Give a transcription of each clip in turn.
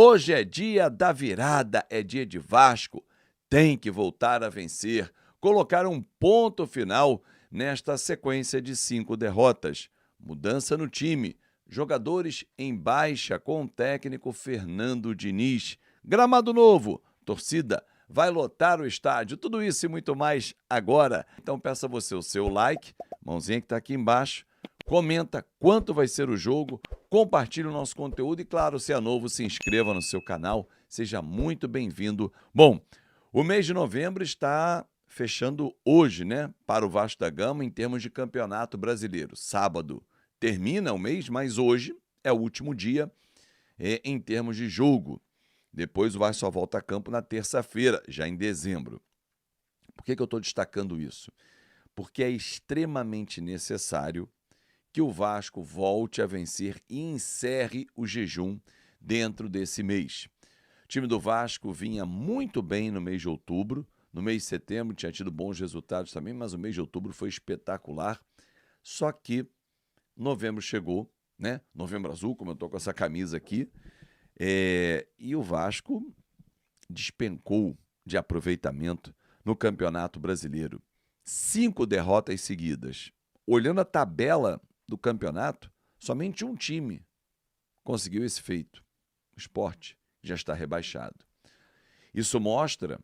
Hoje é dia da virada, é dia de Vasco. Tem que voltar a vencer, colocar um ponto final nesta sequência de 5 derrotas. Mudança no time, jogadores em baixa com o técnico Fernando Diniz. Gramado novo, torcida vai lotar o estádio, tudo isso e muito mais agora. Então peça você o seu like, mãozinha que está aqui embaixo, comenta quanto vai ser o jogo, compartilhe o nosso conteúdo e, claro, se é novo, se inscreva no seu canal, seja muito bem-vindo. Bom, o mês de novembro está fechando hoje, né, para o Vasco da Gama em termos de campeonato brasileiro. Sábado termina o mês, mas hoje é o último dia em termos de jogo. Depois o Vasco só volta a campo na terça-feira, já em dezembro. Por que eu estou destacando isso? Porque é extremamente necessário que o Vasco volte a vencer e encerre o jejum dentro desse mês. O time do Vasco vinha muito bem no mês de outubro, no mês de setembro tinha tido bons resultados também, mas o mês de outubro foi espetacular. Só que novembro chegou, né? Novembro azul, como eu estou com essa camisa aqui, e o Vasco despencou de aproveitamento no Campeonato Brasileiro. 5 derrotas seguidas. Olhando a tabela do campeonato, somente um time conseguiu esse feito. O Sport já está rebaixado. Isso mostra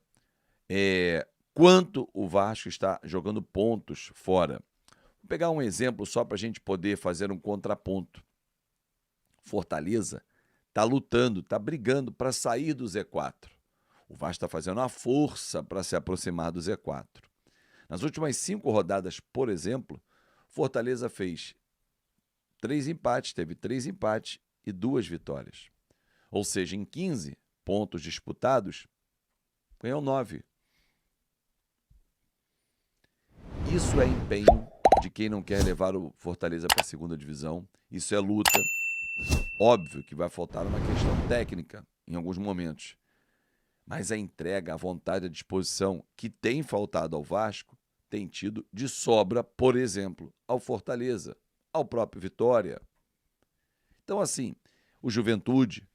quanto o Vasco está jogando pontos fora. Vou pegar um exemplo só para a gente poder fazer um contraponto. Fortaleza está lutando, está brigando para sair do Z4. O Vasco está fazendo uma força para se aproximar do Z4. Nas últimas 5 rodadas, por exemplo, Fortaleza fez 3 empates, teve 3 empates e 2 vitórias. Ou seja, em 15 pontos disputados, ganhou 9. Isso é empenho de quem não quer levar o Fortaleza para a segunda divisão. Isso é luta. Óbvio que vai faltar uma questão técnica em alguns momentos. Mas a entrega, a vontade, a disposição que tem faltado ao Vasco tem tido de sobra, por exemplo, ao Fortaleza, ao próprio Vitória. Então, assim, o Juventude,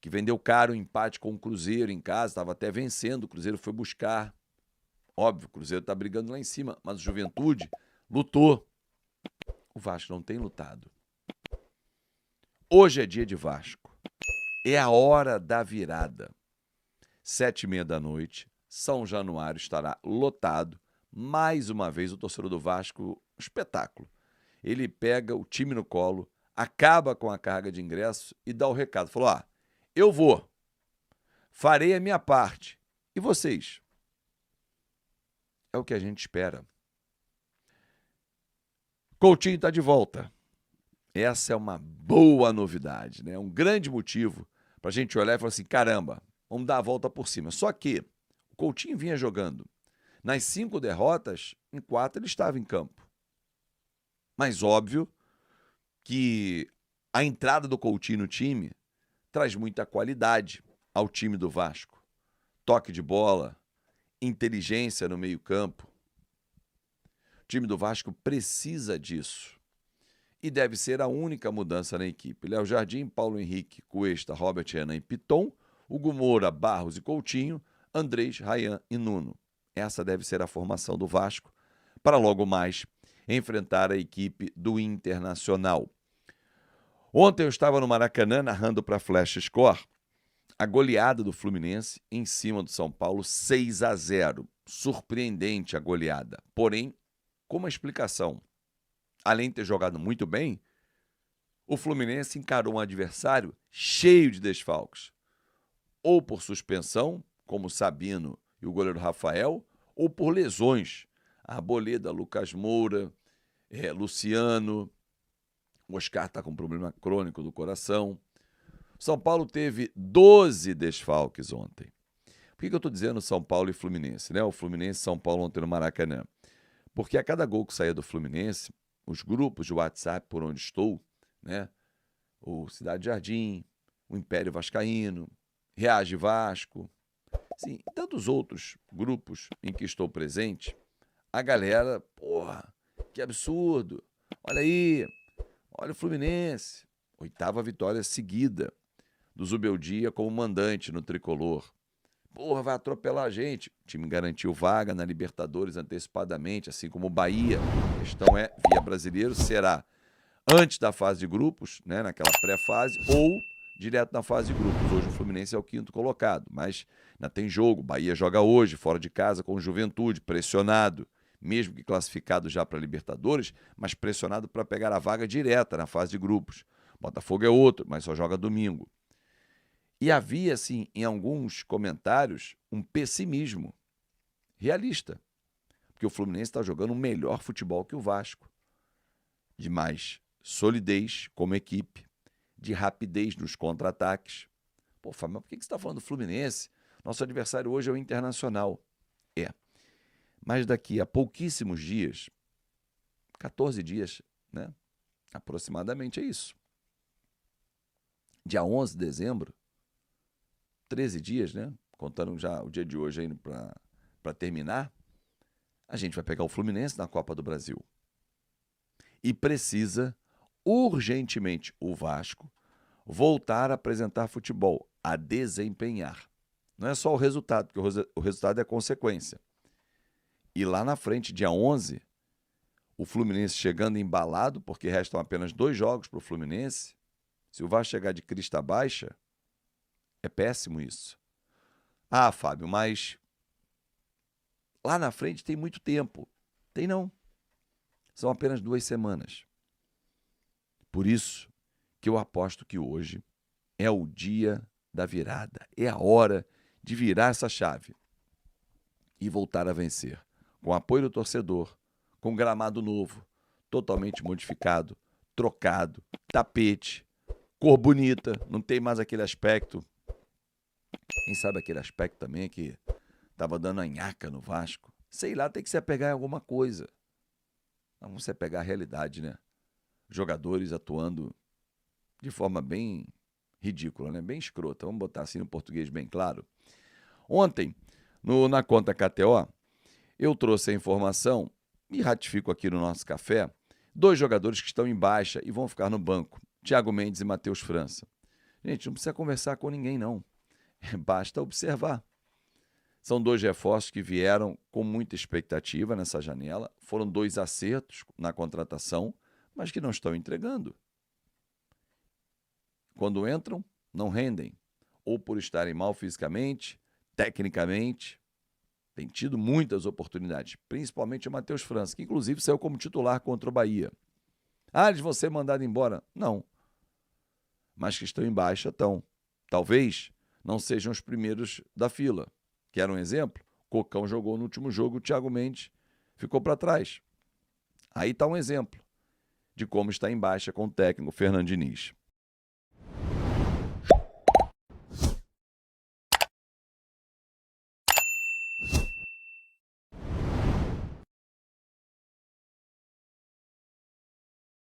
que vendeu caro o empate com o Cruzeiro em casa, estava até vencendo, o Cruzeiro foi buscar. Óbvio, o Cruzeiro está brigando lá em cima, mas o Juventude lutou. O Vasco não tem lutado. Hoje é dia de Vasco. É a hora da virada. 7h30 da noite, São Januário estará lotado. Mais uma vez, o torcedor do Vasco, um espetáculo. Ele pega o time no colo, acaba com a carga de ingresso e dá o recado. Falou, eu vou, farei a minha parte. E vocês? É o que a gente espera. Coutinho está de volta. Essa é uma boa novidade, né? Um grande motivo para a gente olhar e falar assim, caramba, vamos dar a volta por cima. Só que o Coutinho vinha jogando. Nas 5 derrotas, em 4 ele estava em campo. Mas óbvio que a entrada do Coutinho no time traz muita qualidade ao time do Vasco. Toque de bola, inteligência no meio-campo. O time do Vasco precisa disso. E deve ser a única mudança na equipe. Léo Jardim, Paulo Henrique, Cuesta, Robert Renan e Piton, Hugo Moura, Barros e Coutinho, Andrés, Rayan e Nuno. Essa deve ser a formação do Vasco para logo mais enfrentar a equipe do Internacional. Ontem eu estava no Maracanã narrando para a Flash Score a goleada do Fluminense em cima do São Paulo, 6-0. Surpreendente a goleada, porém, com uma explicação. Além de ter jogado muito bem, o Fluminense encarou um adversário cheio de desfalques. Ou por suspensão, como o Sabino e o goleiro Rafael, ou por lesões. Arboleda, Lucas Moura, Luciano, o Oscar está com um problema crônico do coração. São Paulo teve 12 desfalques ontem. Por que eu estou dizendo São Paulo e Fluminense, né? O Fluminense e São Paulo ontem no Maracanã. Porque a cada gol que saía do Fluminense, os grupos de WhatsApp por onde estou, né? O Cidade Jardim, o Império Vascaíno, Reage Vasco, sim, e tantos outros grupos em que estou presente, a galera, porra, que absurdo, olha aí, olha o Fluminense, 8ª vitória seguida. do Zubeldia como mandante no tricolor. Porra, vai atropelar a gente. O time garantiu vaga na Libertadores antecipadamente, assim como o Bahia. A questão é, via brasileiro, será antes da fase de grupos, né, naquela pré-fase, ou direto na fase de grupos. Hoje o Fluminense é o quinto colocado, mas ainda tem jogo. O Bahia joga hoje, fora de casa, com o Juventude, pressionado, mesmo que classificado já para a Libertadores, mas pressionado para pegar a vaga direta na fase de grupos. Botafogo é outro, mas só joga domingo. E havia, assim, em alguns comentários, um pessimismo realista, porque o Fluminense está jogando um melhor futebol que o Vasco, de mais solidez como equipe, de rapidez nos contra-ataques. Pô, Fábio, mas por que você está falando do Fluminense? Nosso adversário hoje é o Internacional. É, mas daqui a pouquíssimos dias, 14 dias, né? Aproximadamente é isso. Dia 11 de dezembro, 13 dias, né? Contando já o dia de hoje ainda para terminar, a gente vai pegar o Fluminense na Copa do Brasil. E precisa, urgentemente, o Vasco voltar a apresentar futebol, a desempenhar. Não é só o resultado, porque o resultado é consequência. E lá na frente, dia 11, o Fluminense chegando embalado, porque restam apenas 2 jogos para o Fluminense. Se o Vasco chegar de crista baixa, é péssimo isso. Ah, Fábio, mas lá na frente tem muito tempo. Tem não. São apenas 2 semanas. Por isso que eu aposto que hoje é o dia da virada. É a hora de virar essa chave e voltar a vencer. Com apoio do torcedor, com gramado novo, totalmente modificado, trocado, tapete, cor bonita, não tem mais aquele aspecto. Quem sabe aquele aspecto também que estava dando a nhaca no Vasco? Sei lá, tem que se apegar em alguma coisa. Vamos se apegar à realidade, né? Jogadores atuando de forma bem ridícula, né? Bem escrota. Vamos botar assim no português bem claro. Ontem, na conta KTO, eu trouxe a informação, e ratifico aqui no nosso café, 2 jogadores que estão em baixa e vão ficar no banco, Thiago Mendes e Matheus França. Gente, não precisa conversar com ninguém, não. Basta observar. São 2 reforços que vieram com muita expectativa nessa janela, foram 2 acertos na contratação, mas que não estão entregando. Quando entram, não rendem, ou por estarem mal fisicamente, tecnicamente. Tem tido muitas oportunidades, principalmente o Matheus França, que inclusive saiu como titular contra o Bahia. Ah, eles vão ser mandados embora? Não. Mas que estão em baixa, estão. Talvez não sejam os primeiros da fila. Quer um exemplo? Cocão jogou no último jogo, o Thiago Mendes ficou para trás. Aí está um exemplo de como está em baixa com o técnico Fernando Diniz.